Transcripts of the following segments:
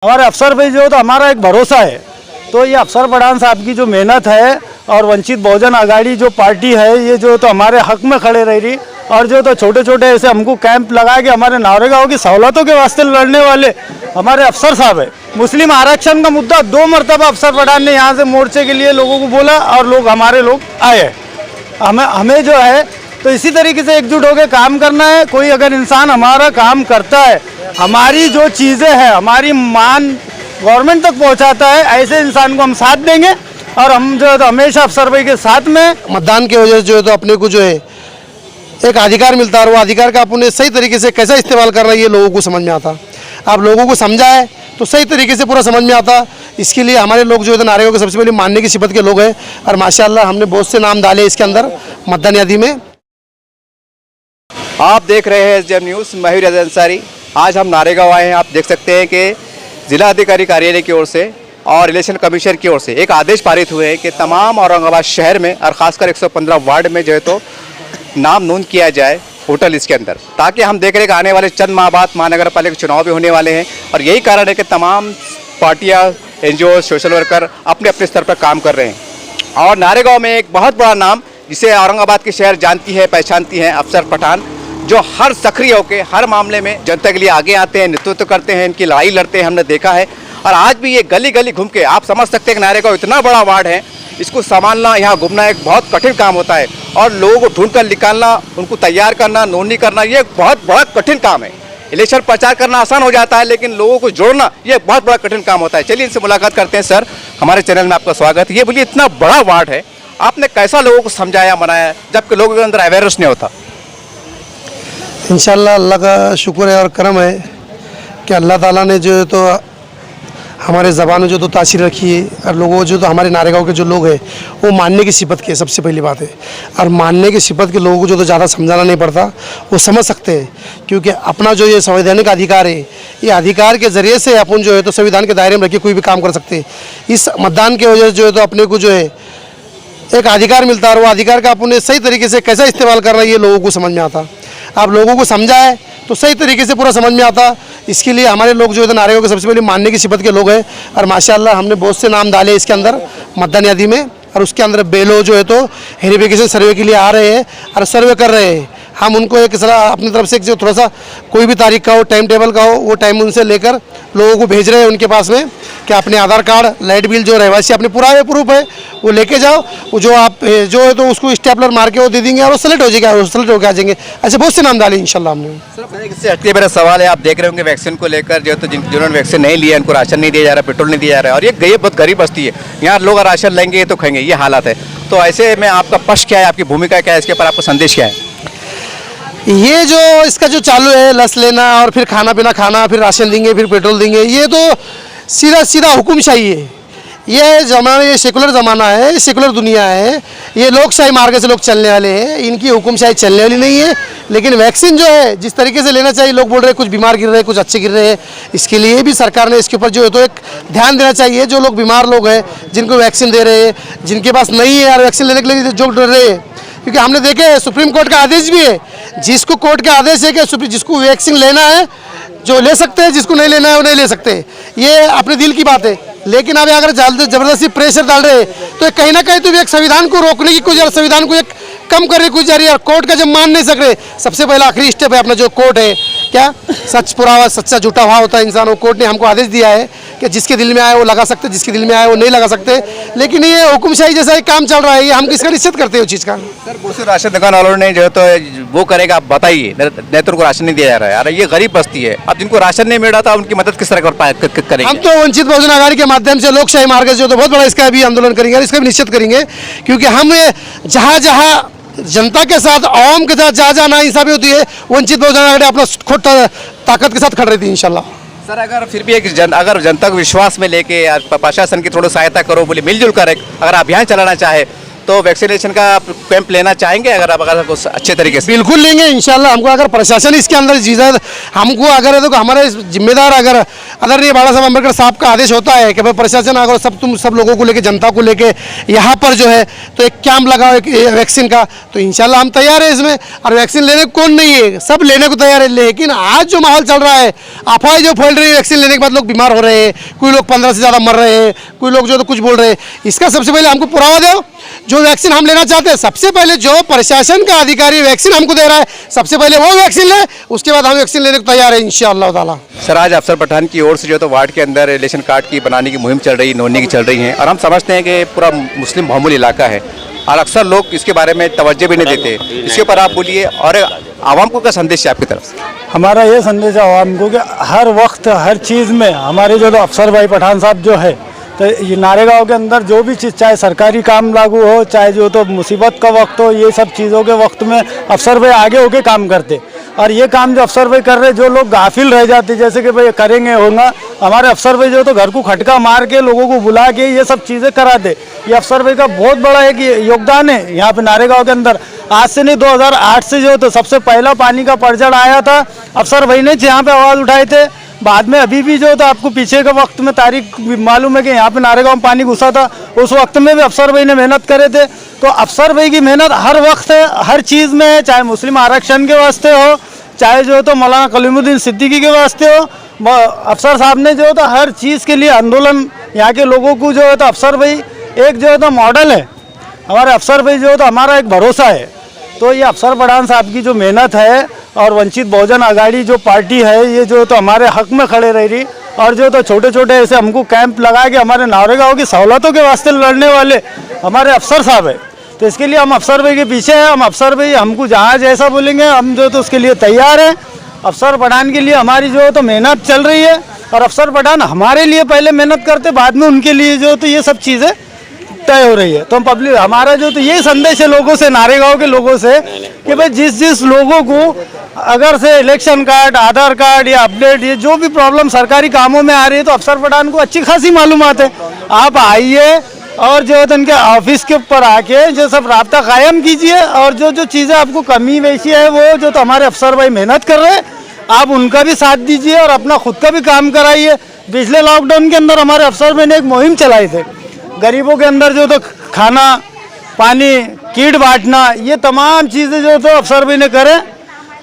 हमारे अफसर भाई जो तो हमारा एक भरोसा है। तो ये अफसर पठान साहब की जो मेहनत है और वंचित बहुजन आघाड़ी जो पार्टी है ये जो तो हमारे हक में खड़े रह रही और जो तो छोटे छोटे ऐसे हमको कैंप लगा के हमारे नागरिकों की सहूलतों के वास्ते लड़ने वाले हमारे अफसर साहब है। मुस्लिम आरक्षण का मुद्दा 2 मरतबा अफसर पठान ने यहाँ से मोर्चे के लिए लोगों को बोला और हमारे लोग आए। हमें जो है तो इसी तरीके से एकजुट होकर काम करना है। कोई अगर इंसान हमारा काम करता है, हमारी जो चीज़ें हैं, हमारी मान गवर्नमेंट तक पहुंचाता है, ऐसे इंसान को हम साथ देंगे और हम जो है तो हमेशा अफसर भाई के साथ में। मतदान की वजह से जो है तो अपने को जो है एक अधिकार मिलता है और वो अधिकार का अपने सही तरीके से कैसा इस्तेमाल करना है ये लोगों को समझ में आता। आप लोगों को समझाए तो सही तरीके से पूरा समझ में आता। इसके लिए हमारे लोग जो है नागरिकों के सबसे पहले मानने की सिफत के लोग हैं और माशाल्लाह हमने बहुत से नाम डाले इसके अंदर मतदान यादी में। आप देख रहे हैं एसडीएम न्यूज़, मैं हूं रियाज अंसारी। आज हम नारेगांव आए हैं। आप देख सकते हैं कि जिला अधिकारी कार्यालय की ओर से और इलेक्शन कमीशन की ओर से एक आदेश पारित हुए हैं कि तमाम औरंगाबाद शहर में और ख़ासकर 115 वार्ड में जो है तो नाम नोंद किया जाए वोटर लिस्ट के अंदर, ताकि हम देख रहे हैं कि आने वाले चंद माह बाद महानगर पालिका चुनाव भी होने वाले हैं और यही कारण है कि तमाम पार्टियाँ, NGO, सोशल वर्कर अपने अपने स्तर पर काम कर रहे हैं। और नारेगांव में एक बहुत बड़ा नाम जिसे औरंगाबाद की शहर जानती है, पहचानती है, अफसर पठान, जो हर सक्रिय होकर हर मामले में जनता के लिए आगे आते हैं, नेतृत्व करते हैं, इनकी लड़ाई लड़ते हैं, हमने देखा है। और आज भी ये गली गली घूम के आप समझ सकते हैं कि नारेगांव इतना बड़ा वार्ड है, इसको संभालना, यहाँ घूमना एक बहुत कठिन काम होता है और लोगों को ढूंढ कर निकालना, उनको तैयार करना, नोंदनी करना, ये बहुत बड़ा कठिन काम है। इलेक्शन प्रचार करना आसान हो जाता है लेकिन लोगों को जोड़ना ये बहुत बड़ा कठिन काम होता है। चलिए इनसे मुलाकात करते हैं। सर, हमारे चैनल में आपका स्वागत है। ये बोलिए, इतना बड़ा वार्ड है, आपने कैसा लोगों को समझाया, मनाया, जबकि लोगों के अंदर अवेयरनेस नहीं होता? इंशाल्लाह अल्लाह का शुक्र है और करम है कि अल्लाह ताला ने जो है तो हमारे ज़बान में जो तो तासीर रखी है और लोगों जो तो हमारे नारेगांव के जो लोग हैं वो मानने की सिफत के, सबसे पहली बात है। और मानने की सिफत के लोगों को जो तो ज़्यादा समझाना नहीं पड़ता, वो समझ सकते हैं क्योंकि अपना जो ये संवैधानिक अधिकार है, ये अधिकार के ज़रिए से अपन जो है तो संविधान के दायरे में रख के कोई भी काम कर सकते हैं। इस मतदान की वजह से जो है तो अपने को जो है एक अधिकार मिलता है और वो अधिकार का अपने सही तरीके से कैसा इस्तेमाल करना है ये लोगों को समझ में आता। आप लोगों को समझाए तो सही तरीके से पूरा समझ में आता। इसके लिए हमारे लोग जो है नारेगांव के सबसे पहले मानने की सिफत के लोग हैं और माशाल्लाह हमने बहुत से नाम डाले इसके अंदर मतदान यादी में। और उसके अंदर बेलो जो है तो वेरिफिकेशन सर्वे के लिए आ रहे हैं और सर्वे कर रहे हैं। हम उनको एक सलाह अपनी तरफ से जो थोड़ा सा कोई भी तारीख का हो, टाइम टेबल का हो, वो टाइम उनसे लेकर लोगों को भेज रहे हैं उनके पास में कि अपने आधार कार्ड, लाइट बिल जो रहवासी अपने पूरा प्रूफ है वो लेके जाओ। वो जो आप जो है तो उसको स्टेपलर मार के वो दे देंगे और वो सेलेक्ट हो जाएगा, सेलेक्ट होकर आ जाएंगे। ऐसे बहुत से नाम डाले इंशाल्लाह हमने। सर, इससे हटके मेरा सवाल है, आप देख रहे होंगे वैक्सीन को लेकर जो है तो जिन्होंने वैक्सीन नहीं लिया उनको राशन नहीं दिया जा रहा, पेट्रोल नहीं दिया जा रहा है और ये बहुत गरीब बस्ती है। यहाँ लोग राशन लेंगे तो खाएंगे, ये हालात है। तो ऐसे में आपका पक्ष क्या है, आपकी भूमिका क्या है, इसके ऊपर आपका संदेश क्या है? ये जो इसका जो चालू है लस लेना और फिर खाना पीना खाना, फिर राशन देंगे, फिर पेट्रोल देंगे, ये तो सीधा सीधा हुकुमशाही है। ये ज़माना, ये सेकुलर ज़माना है, सेकुलर दुनिया है, ये लोकशाही मार्ग से लोग चलने वाले हैं। इनकी हुकुमशाही चलने वाली नहीं है। लेकिन वैक्सीन जो है जिस तरीके से लेना चाहिए, लोग बोल रहे हैं कुछ बीमार गिर रहे हैं, कुछ अच्छे गिर रहे हैं, इसके लिए भी सरकार ने इसके ऊपर जो है तो एक ध्यान देना चाहिए। जो लोग बीमार लोग हैं जिनको वैक्सीन दे रहे हैं, जिनके पास नहीं है और वैक्सीन लेने के लिए जो डर रहे हैं, क्योंकि हमने देखे सुप्रीम कोर्ट का आदेश भी है, जिसको कोर्ट का आदेश है कि जिसको वैक्सीन लेना है जो ले सकते हैं, जिसको नहीं लेना है वो नहीं ले सकते। ये अपने दिल की बात है। लेकिन अब अगर जबरदस्ती प्रेशर डाल रहे तो कहीं ना कहीं तो भी एक संविधान को रोकने की कोशिश, संविधान को एक कम करने की कोशिश जा रही है। और कोर्ट का जब मान नहीं सक रहे, सबसे पहला आखिरी स्टेप है अपना जो कोर्ट है, क्या सच पुरावा सच्चा झूठा हुआ होता है इंसान। वो कोर्ट ने हमको आदेश दिया है कि जिसके दिल में आए वो लगा सकते, जिसके दिल में आए वो नहीं लगा सकते। लेकिन ये हुकुमशाही जैसा एक काम चल रहा है, ये हम किसका निश्चित करते हैं उस चीज़ का? सर, बहुत से राशन दुकान वालों ने जो है तो वो करेगा, आप बताइए, नेतृत्व को राशन नहीं दिया जा रहा है। अरे ये गरीब बस्ती है, अब जिनको राशन नहीं मिल रहा था उनकी मदद किस तरह करेंगे? हम तो वंचित बहुजन आघाड़ी के माध्यम से लोकशाही मार्ग से जो तो बहुत बड़ा इसका भी आंदोलन करेंगे और इसका भी निश्चित करेंगे, क्योंकि हम जहाँ जहाँ जनता के साथ, आवाम के साथ जहाँ जहाँ नाइंसाफी होती है, वंचित बहुजन आघाड़ी अपना खुद ताकत के साथ खड़ी रहती है इंशाल्लाह। सर, अगर फिर भी अगर जनता को विश्वास में लेके प्रशासन की थोड़ी सहायता करो, बोले मिलजुल कर अगर अभियान चलाना चाहे तो वैक्सीनेशन का कैंप लेना चाहेंगे अगर कुछ अच्छे तरीके से? बिल्कुल लेंगे इंशाल्लाह। हमको अगर प्रशासन इसके अंदर जीजा हमको अगर है तो हमारे जिम्मेदार अगर आदरणीय बाला साहब अम्बेडकर साहब का आदेश होता है कि भाई प्रशासन अगर सब लोगों को लेके, जनता को लेके यहाँ पर जो है तो एक कैंप लगाओ एक वैक्सीन का, तो इंशाल्लाह हम तैयार है इसमें। और वैक्सीन लेने को कौन नहीं है, सब लेने को तैयार है। लेकिन आज जो माहौल चल रहा है, अफवाहें जो फैल रही है, वैक्सीन लेने के बाद लोग बीमार हो रहे हैं, कोई लोग 15 से ज़्यादा मर रहे हैं, कोई लोग जो तो कुछ बोल रहे हैं, इसका सबसे पहले हमको पुरावा दो। जो वैक्सीन हम लेना चाहते हैं, सबसे पहले जो प्रशासन का अधिकारी वैक्सीन हमको दे रहा है, सबसे पहले वो वैक्सीन ले, उसके बाद हम वैक्सीन लेने को तैयार है इंशाअल्लाह ताला। सर, आज अफसर पठान की ओर से जो तो वार्ड के अंदर इलेक्शन कार्ड की बनाने की मुहिम चल रही, नोनी की चल रही है, और हम समझते हैं कि पूरा मुस्लिम बहुमूल्य इलाका है और अक्सर लोग इसके बारे में तवज्जो भी नहीं देते। इसके ऊपर आप बोलिए और आवाम को क्या संदेश है आपकी तरफ से? हमारा ये संदेश है आवाम को कि हर वक्त हर चीज़ में हमारे जो तो अफसर भाई पठान साहब जो है, तो ये नारेगांव के अंदर जो भी चीज़, चाहे सरकारी काम लागू हो, चाहे जो तो मुसीबत का वक्त हो, ये सब चीज़ों के वक्त में अफसर भाई आगे होके काम करते। और ये काम जो अफसर भाई कर रहे, जो लोग गाफिल रह जाते, जैसे कि भाई करेंगे होगा, हमारे अफसर भाई जो तो घर को खटका मार के लोगों को बुला के ये सब चीज़ें कराते। ये अफसर भाई का बहुत बड़ा एक योगदान है यहाँ पे नारेगांव के अंदर। आज से नहीं, 2008 से जो तो सबसे पहला पानी का पड़झड़ आया था, अफसर भाई ने यहाँ पे आवाज़ उठाए थे। बाद में अभी भी जो तो आपको पीछे के वक्त में तारीख मालूम है कि यहाँ पे नारेगांव में पानी घुसा था, उस वक्त में भी अफसर भाई ने मेहनत करे थे। तो अफसर भाई की मेहनत हर वक्त है, हर चीज़ में, चाहे मुस्लिम आरक्षण के वास्ते हो, चाहे जो तो मौलाना कलीमुद्दीन सिद्दीकी के वास्ते हो, अफसर साहब ने जो तो हर चीज़ के लिए आंदोलन यहाँ के लोगों को जो है तो अफसर भाई एक जो है तो मॉडल है। हमारे अफसर भाई जो है तो हमारा एक भरोसा है। तो ये अफसर पठान साहब की जो मेहनत है और वंचित बहुजन आघाड़ी जो पार्टी है, ये जो तो हमारे हक में खड़े रह रही, और जो तो छोटे छोटे ऐसे हमको कैंप लगा के हमारे नारेगांव की सहूलतों के वास्ते लड़ने वाले हमारे अफसर साहब है। तो इसके लिए हम अफसर भाई के पीछे हैं। हम अफसर भाई हमको जहाँ जैसा बोलेंगे हम जो तो उसके लिए तैयार हैं। अफसर पठान के लिए हमारी जो तो मेहनत चल रही है, और अफसर पठान हमारे लिए पहले मेहनत करते, बाद में उनके लिए जो तो ये सब चीज़ें तय हो रही है। तो हम पब्लिक, हमारा जो तो ये संदेश है लोगों से, नारेगांव के लोगों से, कि भाई जिस लोगों को अगर से इलेक्शन कार्ड, आधार कार्ड या अपडेट, ये जो भी प्रॉब्लम सरकारी कामों में आ रही है, तो अफसर पठान को अच्छी खासी मालूमात है। आप आइए और जो है तो उनके ऑफिस के ऊपर आके जो सब राब्ता कायम कीजिए, और जो चीज़ें आपको कमी वैसी है वो जो तो हमारे अफसर भाई मेहनत कर रहे हैं, आप उनका भी साथ दीजिए और अपना खुद का भी काम कराइए। पिछले लॉकडाउन के अंदर हमारे अफसर भाई ने एक मुहिम चलाई थी, गरीबों के अंदर जो तो खाना, पानी, किट बांटना, ये तमाम चीज़ें जो तो अफसर भाई ने करे।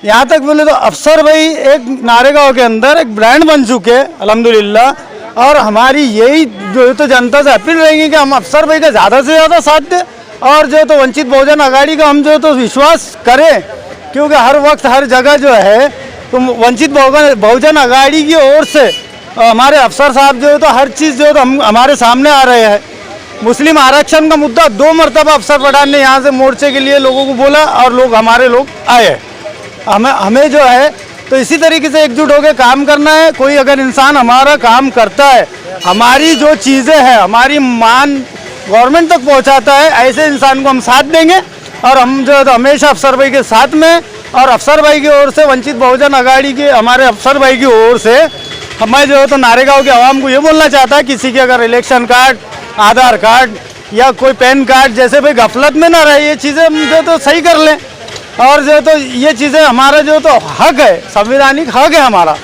यहाँ तक बोले तो अफसर भाई एक नारेगांव के अंदर एक ब्रांड बन चुके हैं अल्हम्दुलिल्लाह। और हमारी यही जो तो जनता से अपील रहेगी कि हम अफसर भाई का ज़्यादा से ज़्यादा साथ दें, और जो तो वंचित बहुजन आघाड़ी का हम जो तो विश्वास करें, क्योंकि हर वक्त हर जगह जो है तो वंचित बहुजन आघाड़ी की ओर से हमारे अफसर साहब जो है तो हर चीज़ जो तो हमारे सामने आ रहे हैं। मुस्लिम आरक्षण का मुद्दा 2 मरतबा अफसर पठान ने यहाँ से मोर्चे के लिए लोगों को बोला, और हमारे लोग आए। हमें जो है तो इसी तरीके से एकजुट होकर काम करना है। कोई अगर इंसान हमारा काम करता है, हमारी जो चीज़ें हैं, हमारी मान गवर्नमेंट तक पहुंचाता है, ऐसे इंसान को हम साथ देंगे। और हम जो है तो हमेशा अफसर भाई के साथ में, और अफसर भाई की ओर से, वंचित बहुजन आघाड़ी के हमारे अफसर भाई की ओर से, हमें जो है तो नारेगांव के आवाम को ये बोलना चाहता है, किसी के अगर इलेक्शन कार्ड, आधार कार्ड या कोई पैन कार्ड, जैसे भाई गफलत में ना रहे, ये चीज़ें हम जो तो सही कर लें। और जो तो ये चीज़ें हमारा जो तो हक है, संवैधानिक हक है हमारा,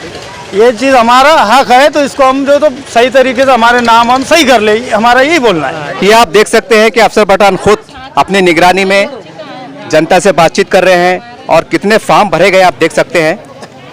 ये चीज़ हमारा हक है, तो इसको हम जो तो सही तरीके से हमारे नाम हम सही कर ले, हमारा यही बोलना है। ये आप देख सकते हैं कि अफसर पठान खुद अपनी निगरानी में जनता से बातचीत कर रहे हैं, और कितने फॉर्म भरे गए आप देख सकते हैं।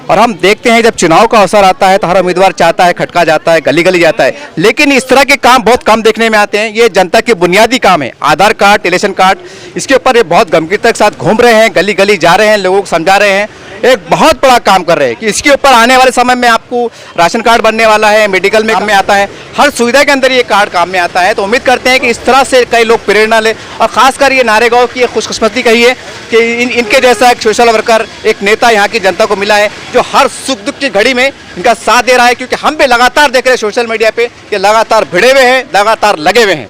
और हम देखते हैं जब चुनाव का अवसर आता है तो हर उम्मीदवार चाहता है, खटका जाता है, गली गली जाता है, लेकिन इस तरह के काम बहुत कम देखने में आते हैं। ये जनता के बुनियादी काम है, आधार कार्ड, इलेक्शन कार्ड, इसके ऊपर ये बहुत गंभीरता के साथ घूम रहे हैं, गली गली जा रहे हैं, लोगों को समझा रहे हैं, एक बहुत बड़ा काम कर रहे हैं कि इसके ऊपर आने वाले समय में आपको राशन कार्ड बनने वाला है, मेडिकल में काम में आता है, हर सुविधा के अंदर ये कार्ड काम में आता है। तो उम्मीद करते हैं कि इस तरह से कई लोग प्रेरणा ले, और खासकर ये नारेगांव की खुशकिस्मती कही है कि इनके जैसा एक सोशल वर्कर, एक नेता यहाँ की जनता को मिला है, जो हर सुख दुख की घड़ी में इनका साथ दे रहा है। क्योंकि हम भी लगातार देख रहे हैं सोशल मीडिया पे कि लगातार भिड़े हुए हैं, लगातार लगे हुए हैं।